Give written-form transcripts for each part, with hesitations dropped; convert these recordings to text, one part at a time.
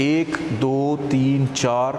1, 2, 3, 4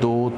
2,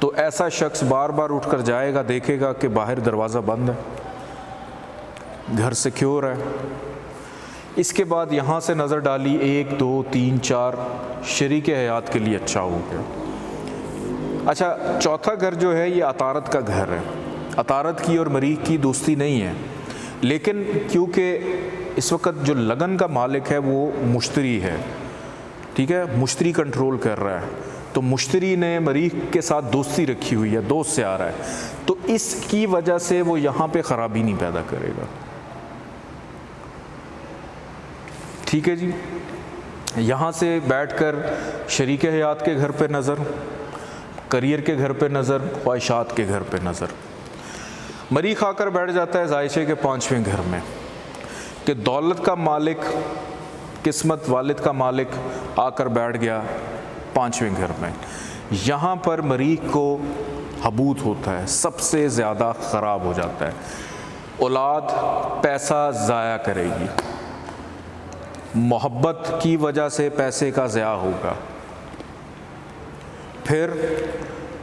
تو ایسا شخص بار بار اٹھ کر جائے گا، دیکھے گا کہ باہر دروازہ بند ہے، گھر سیکیور ہے۔ اس کے بعد یہاں سے نظر ڈالی 1 2 3 4 شریک حیات کے لیے اچھا ہو گیا۔ اچھا، چوتھا گھر جو ہے یہ عطارد کا گھر ہے۔ عطارد کی اور مریخ کی دوستی نہیں ہے، لیکن کیونکہ اس وقت جو لگن کا مالک ہے وہ مشتری ہے، ٹھیک ہے، مشتری کنٹرول کر رہا ہے، تو مشتری نے مریخ کے ساتھ دوستی رکھی ہوئی ہے، دوست سے آ رہا ہے، تو اس کی وجہ سے وہ یہاں پہ خرابی نہیں پیدا کرے گا۔ ٹھیک ہے جی، یہاں سے بیٹھ کر شریک حیات کے گھر پہ نظر، کریئر کے گھر پہ نظر، خواہشات کے گھر پہ نظر۔ مریخ آ کر بیٹھ جاتا ہے زائچے کے 5ویں گھر میں، کہ دولت کا مالک، قسمت والد کا مالک آ کر بیٹھ گیا 5ویں گھر میں۔ یہاں پر مریخ کو حبوط ہوتا ہے، سب سے زیادہ خراب ہو جاتا ہے۔ اولاد پیسہ ضائع کرے گی، محبت کی وجہ سے پیسے کا ضیاع ہوگا، پھر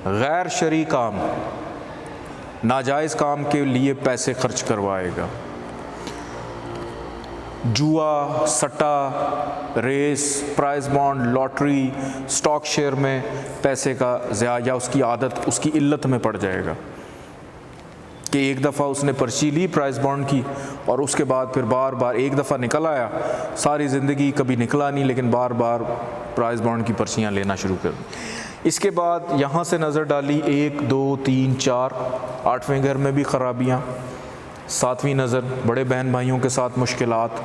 غیر شرعی کام، ناجائز کام کے لیے پیسے خرچ کروائے گا، جوا، سٹا، race, prize bond, lottery, stock share میں پیسے کا ضیاع، یا اس کی عادت، اس کی علت میں پڑ جائے گا کہ ایک دفعہ اس نے پرچی لی پرائز بانڈ کی، اور اس کے بعد پھر بار بار ایک دفعہ نکل آیا، ساری زندگی کبھی نکلا نہیں، لیکن بار بار پرائز بانڈ کی پرچیاں لینا شروع کر دی۔ اس کے بعد یہاں سے نظر ڈالی 1 2 3 4 8ویں گھر میں بھی خرابیاں۔ 7ویں نظر بڑے بہن بھائیوں کے ساتھ مشکلات،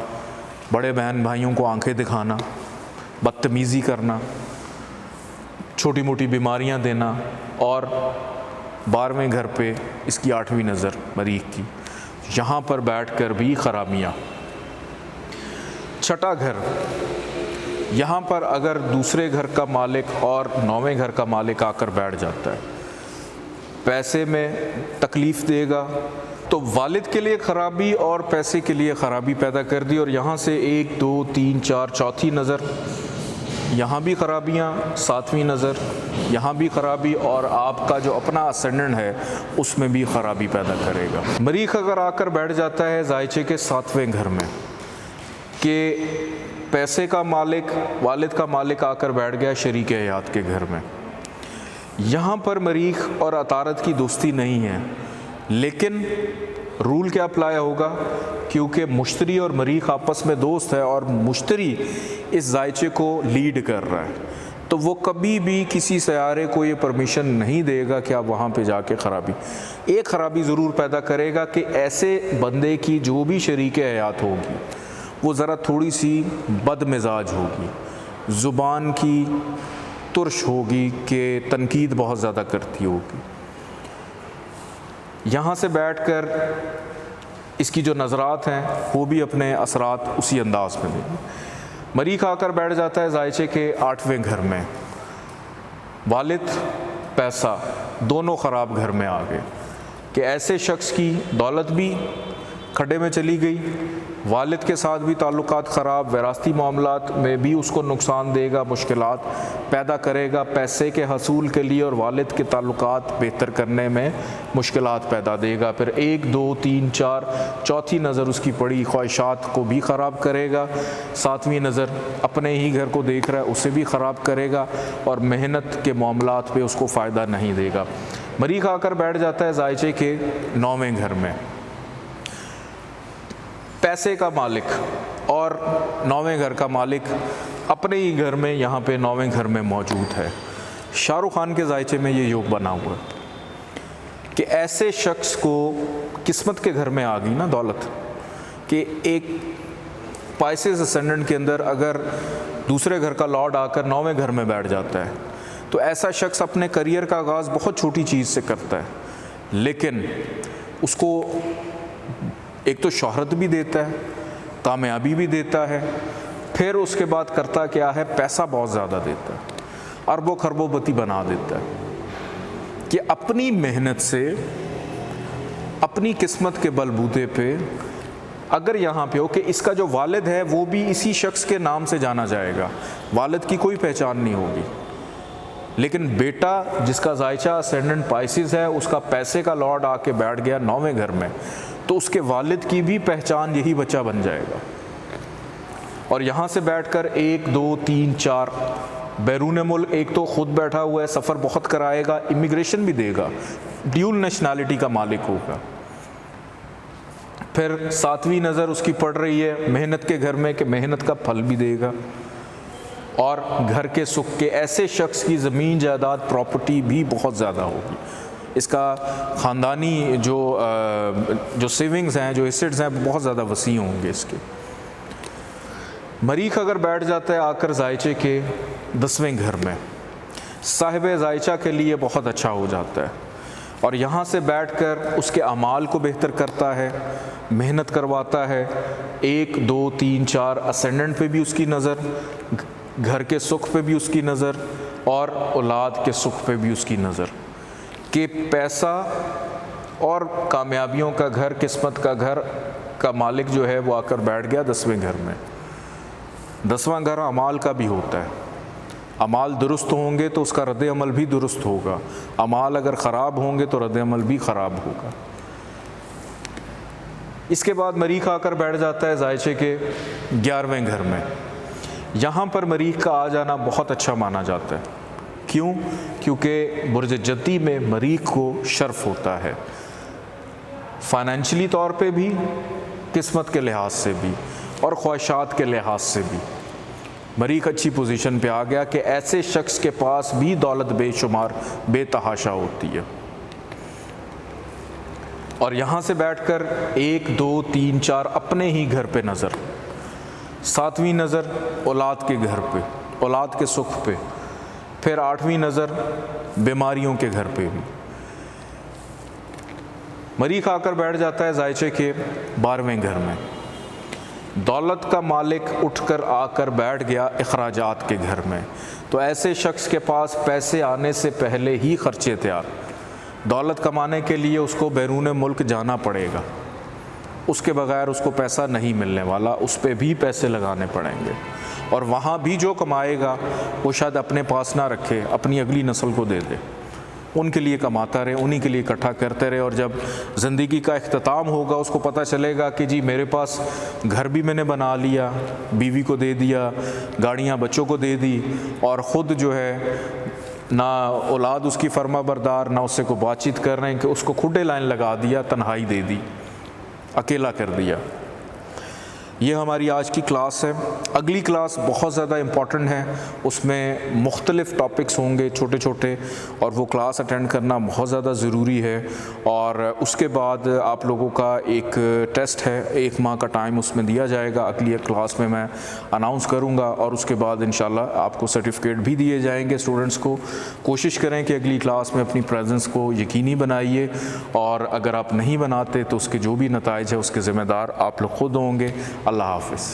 بڑے بہن بھائیوں کو آنکھیں دکھانا، بدتمیزی کرنا، چھوٹی موٹی بیماریاں دینا، اور 12ویں گھر پہ اس کی 8ویں نظر مریخ کی، یہاں پر بیٹھ کر بھی خرابیاں۔ چھٹا گھر، یہاں پر اگر دوسرے گھر کا مالک اور 9ویں گھر کا مالک آ کر بیٹھ جاتا ہے، پیسے میں تکلیف دے گا، تو والد کے لیے خرابی اور پیسے کے لیے خرابی پیدا کر دی، اور یہاں سے 1 2 3 4 چوتھی نظر، یہاں بھی خرابیاں، 7ویں نظر یہاں بھی خرابی، اور آپ کا جو اپنا اسینڈنٹ ہے اس میں بھی خرابی پیدا کرے گا۔ مریخ اگر آ کر بیٹھ جاتا ہے زائچے کے 7ویں گھر میں، کہ پیسے کا مالک، والد کا مالک آ کر بیٹھ گیا شریک حیات کے گھر میں، یہاں پر مریخ اور عطارد کی دوستی نہیں ہے، لیکن رول کیا اپلائی ہوگا، کیونکہ مشتری اور مریخ آپس میں دوست ہے، اور مشتری اس زائچے کو لیڈ کر رہا ہے، تو وہ کبھی بھی کسی سیارے کو یہ پرمیشن نہیں دے گا کہ آپ وہاں پہ جا کے خرابی، ایک خرابی ضرور پیدا کرے گا کہ ایسے بندے کی جو بھی شریک حیات ہوگی وہ ذرا تھوڑی سی بد مزاج ہوگی، زبان کی ترش ہوگی، کہ تنقید بہت زیادہ کرتی ہوگی۔ یہاں سے بیٹھ کر اس کی جو نظرات ہیں وہ بھی اپنے اثرات اسی انداز میں دیں گے۔ مریخ آ کر بیٹھ جاتا ہے زائچے کے 8ویں گھر میں، والد، پیسہ دونوں خراب گھر میں آ گئے، کہ ایسے شخص کی دولت بھی کھڈے میں چلی گئی، والد کے ساتھ بھی تعلقات خراب، وراثتی معاملات میں بھی اس کو نقصان دے گا، مشکلات پیدا کرے گا، پیسے کے حصول کے لیے اور والد کے تعلقات بہتر کرنے میں مشکلات پیدا دے گا۔ پھر 1 2 3 4 چوتھی نظر اس کی پڑی، خواہشات کو بھی خراب کرے گا، 7ویں نظر اپنے ہی گھر کو دیکھ رہا ہے، اسے بھی خراب کرے گا، اور محنت کے معاملات پہ اس کو فائدہ نہیں دے گا۔ مریخ آ کر بیٹھ جاتا ہے زائچے کے 9ویں گھر میں، پیسے کا مالک اور 9ویں گھر کا مالک اپنے ہی گھر میں، یہاں پہ 9ویں گھر میں موجود ہے۔ شاہ رخ خان کے زائچے میں یہ یوگ بنا ہوا ہے کہ ایسے شخص کو قسمت کے گھر میں آ گئی نا دولت، کہ ایک پائسز اسینڈنٹ کے اندر اگر دوسرے گھر کا لارڈ آ کر 9ویں گھر میں بیٹھ جاتا ہے، تو ایسا شخص اپنے کریئر کا آغاز بہت چھوٹی چیز سے کرتا ہے، لیکن اس کو ایک تو شہرت بھی دیتا ہے، کامیابی بھی دیتا ہے، پھر اس کے بعد کرتا کیا ہے، پیسہ بہت زیادہ دیتا ہے، اربوں خربوں پتی بنا دیتا ہے، کہ اپنی محنت سے، اپنی قسمت کے بلبوتے پہ، اگر یہاں پہ ہو کہ اس کا جو والد ہے وہ بھی اسی شخص کے نام سے جانا جائے گا، والد کی کوئی پہچان نہیں ہوگی، لیکن بیٹا جس کا زائچہ اسینڈنٹ پائسز ہے، اس کا پیسے کا لارڈ آ کے بیٹھ گیا 9ویں گھر میں، تو اس کے والد کی بھی پہچان یہی بچہ بن جائے گا۔ اور یہاں سے بیٹھ کر 1 2 3 4 بیرون ملک، ایک تو خود بیٹھا ہوا ہے، سفر بہت کرائے گا، امیگریشن بھی دے گا، ڈیول نیشنلٹی کا مالک ہوگا۔ پھر 7ویں نظر اس کی پڑ رہی ہے محنت کے گھر میں کہ محنت کا پھل بھی دے گا، اور گھر کے سکھ کے ایسے شخص کی زمین جائیداد پراپرٹی بھی بہت زیادہ ہوگی، اس کا خاندانی جو سیونگز ہیں، جو ایسٹس ہیں، بہت زیادہ وسیع ہوں گے اس کے۔ مریخ اگر بیٹھ جاتا ہے آ کر زائچے کے 10ویں گھر میں، صاحب زائچہ کے لیے بہت اچھا ہو جاتا ہے، اور یہاں سے بیٹھ کر اس کے اعمال کو بہتر کرتا ہے، محنت کرواتا ہے۔ 1 2 3 4 اسینڈنٹ پہ بھی اس کی نظر، گھر کے سکھ پہ بھی اس کی نظر، اور اولاد کے سکھ پہ بھی اس کی نظر، کہ پیسہ اور کامیابیوں کا گھر، قسمت کا گھر کا مالک جو ہے وہ آ کر بیٹھ گیا 10ویں گھر میں۔ 10واں گھر اعمال کا بھی ہوتا ہے، اعمال درست ہوں گے تو اس کا رد عمل بھی درست ہوگا، اعمال اگر خراب ہوں گے تو رد عمل بھی خراب ہوگا۔ اس کے بعد مریخ آ کر بیٹھ جاتا ہے زائچے کے 11ویں گھر میں۔ یہاں پر مریخ کا آ جانا بہت اچھا مانا جاتا ہے۔ کیوں؟ کیونکہ برج جدی میں مریخ کو شرف ہوتا ہے، فائنینشلی طور پہ بھی، قسمت کے لحاظ سے بھی، اور خواہشات کے لحاظ سے بھی۔ مریخ اچھی پوزیشن پہ آ گیا کہ ایسے شخص کے پاس بھی دولت بے شمار بے تحاشا ہوتی ہے۔ اور یہاں سے بیٹھ کر 1 2 3 4 اپنے ہی گھر پہ نظر، 7ویں نظر اولاد کے گھر پہ، اولاد کے سکھ پہ، پھر 8ویں نظر بیماریوں کے گھر پہ بھی۔ مریخ آ کر بیٹھ جاتا ہے زائچے کے 12ویں گھر میں، دولت کا مالک اٹھ کر آ کر بیٹھ گیا اخراجات کے گھر میں، تو ایسے شخص کے پاس پیسے آنے سے پہلے ہی خرچے تیار، دولت کمانے کے لیے اس کو بیرون ملک جانا پڑے گا، اس کے بغیر اس کو پیسہ نہیں ملنے والا، اس پہ بھی پیسے لگانے پڑیں گے، اور وہاں بھی جو کمائے گا وہ شاید اپنے پاس نہ رکھے، اپنی اگلی نسل کو دے دے، ان کے لیے کماتا رہے، انہی کے لیے اکٹھا کرتے رہے، اور جب زندگی کا اختتام ہوگا اس کو پتہ چلے گا کہ جی میرے پاس گھر بھی میں نے بنا لیا، بیوی کو دے دیا، گاڑیاں بچوں کو دے دی، اور خود جو ہے نہ اولاد اس کی فرما بردار، نہ اس سے کو بات چیت کر رہے ہیں، کہ اس کو کھڈے لائن لگا دیا، تنہائی دے دی، اکیلا کر دیا۔ یہ ہماری آج کی کلاس ہے۔ اگلی کلاس بہت زیادہ امپورٹنٹ ہے، اس میں مختلف ٹاپکس ہوں گے چھوٹے چھوٹے، اور وہ کلاس اٹینڈ کرنا بہت زیادہ ضروری ہے۔ اور اس کے بعد آپ لوگوں کا ایک ٹیسٹ ہے، 1 ماہ کا ٹائم اس میں دیا جائے گا، اگلی کلاس میں میں اناؤنس کروں گا، اور اس کے بعد انشاءاللہ آپ کو سرٹیفکیٹ بھی دیے جائیں گے اسٹوڈنٹس کو۔ کوشش کریں کہ اگلی کلاس میں اپنی پریزنس کو یقینی بنائیے، اور اگر آپ نہیں بناتے تو اس کے جو بھی نتائج ہے اس کے ذمہ دار آپ لوگ خود ہوں گے۔ اللہ حافظ۔